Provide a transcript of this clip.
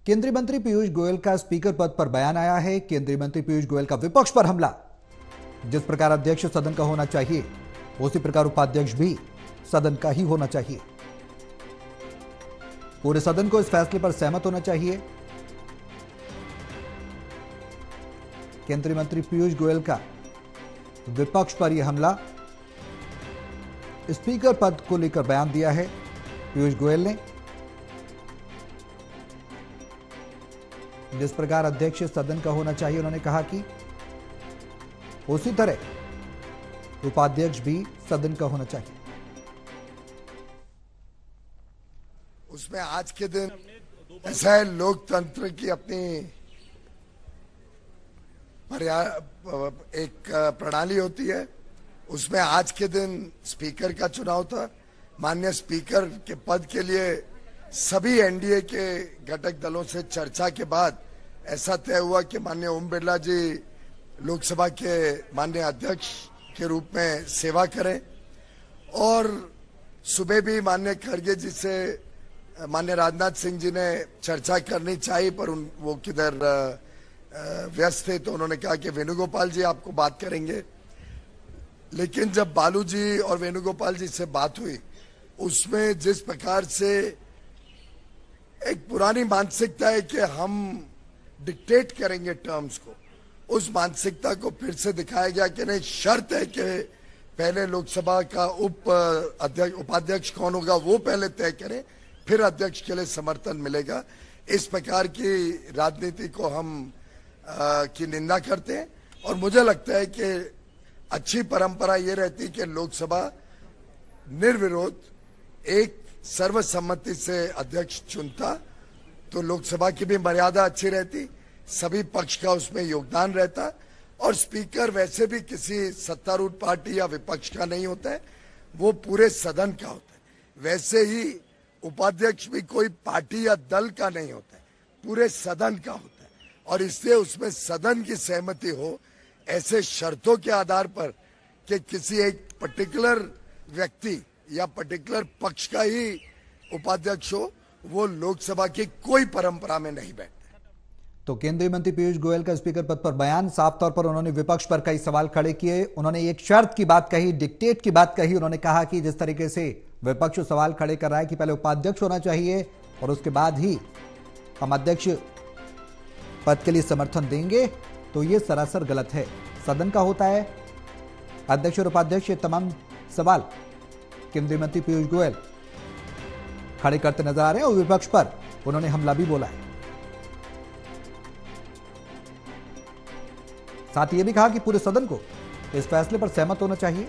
केंद्रीय मंत्री पीयूष गोयल का स्पीकर पद पर बयान आया है। केंद्रीय मंत्री पीयूष गोयल का विपक्ष पर हमला। जिस प्रकार अध्यक्ष सदन का होना चाहिए उसी प्रकार उपाध्यक्ष भी सदन का ही होना चाहिए। पूरे सदन को इस फैसले पर सहमत होना चाहिए। केंद्रीय मंत्री पीयूष गोयल का विपक्ष पर यह हमला। स्पीकर पद को लेकर बयान दिया है पीयूष गोयल ने। जिस प्रकार अध्यक्ष सदन का होना चाहिए उन्होंने कहा कि उसी तरह उपाध्यक्ष भी सदन का होना चाहिए। उसमें आज के दिन ऐसा है, लोकतंत्र की अपनी एक प्रणाली होती है। उसमें आज के दिन स्पीकर का चुनाव था। माननीय स्पीकर के पद के लिए सभी एनडीए के घटक दलों से चर्चा के बाद ऐसा तय हुआ कि माननीय ओम बिरला जी लोकसभा के माननीय अध्यक्ष के रूप में सेवा करें। और सुबह भी माननीय खड़गे जी से माननीय राजनाथ सिंह जी ने चर्चा करनी चाहिए, पर वो किधर व्यस्त थे, तो उन्होंने कहा कि वेणुगोपाल जी आपको बात करेंगे। लेकिन जब बालू जी और वेणुगोपाल जी से बात हुई, उसमें जिस प्रकार से एक पुरानी मानसिकता है कि हम डिक्टेट करेंगे टर्म्स को, उस मानसिकता को फिर से दिखाया गया कि नहीं, शर्त है कि पहले लोकसभा का उपाध्यक्ष कौन होगा वो पहले तय करें, फिर अध्यक्ष के लिए समर्थन मिलेगा। इस प्रकार की राजनीति को हम की निंदा करते हैं। और मुझे लगता है कि अच्छी परंपरा ये रहती कि लोकसभा निर्विरोध एक सर्वसम्मति से अध्यक्ष चुनता, तो लोकसभा की भी मर्यादा अच्छी रहती, सभी पक्ष का उसमें योगदान रहता। और स्पीकर वैसे भी किसी सत्तारूढ़ पार्टी या विपक्ष का नहीं होता है, वो पूरे सदन का होता है। वैसे ही उपाध्यक्ष भी कोई पार्टी या दल का नहीं होता है, पूरे सदन का होता है। और इसलिए उसमें सदन की सहमति हो, ऐसे शर्तों के आधार पर कि किसी एक पर्टिकुलर व्यक्ति या पर्टिकुलर पक्ष का ही उपाध्यक्ष हो, वो लोकसभा की कोई परंपरा में नहीं बैठता। तो केंद्रीय मंत्री पीयूष गोयल का स्पीकर पद पर बयान, साफ तौर पर उन्होंने विपक्ष पर कई सवाल खड़े किए। उन्होंने एक शर्त की बात कही, डिक्टेट की बात कही। उन्होंने कहा कि जिस तरीके से विपक्ष सवाल खड़े कर रहा है कि पहले उपाध्यक्ष होना चाहिए और उसके बाद ही हम अध्यक्ष पद के लिए समर्थन देंगे, तो यह सरासर गलत है। सदन का होता है अध्यक्ष और उपाध्यक्ष। ये तमाम सवाल केंद्रीय मंत्री पीयूष गोयल खड़े करते नजर आ रहे हैं और विपक्ष पर उन्होंने हमला भी बोला है। साथ ही यह भी कहा कि पूरे सदन को इस फैसले पर सहमत होना चाहिए।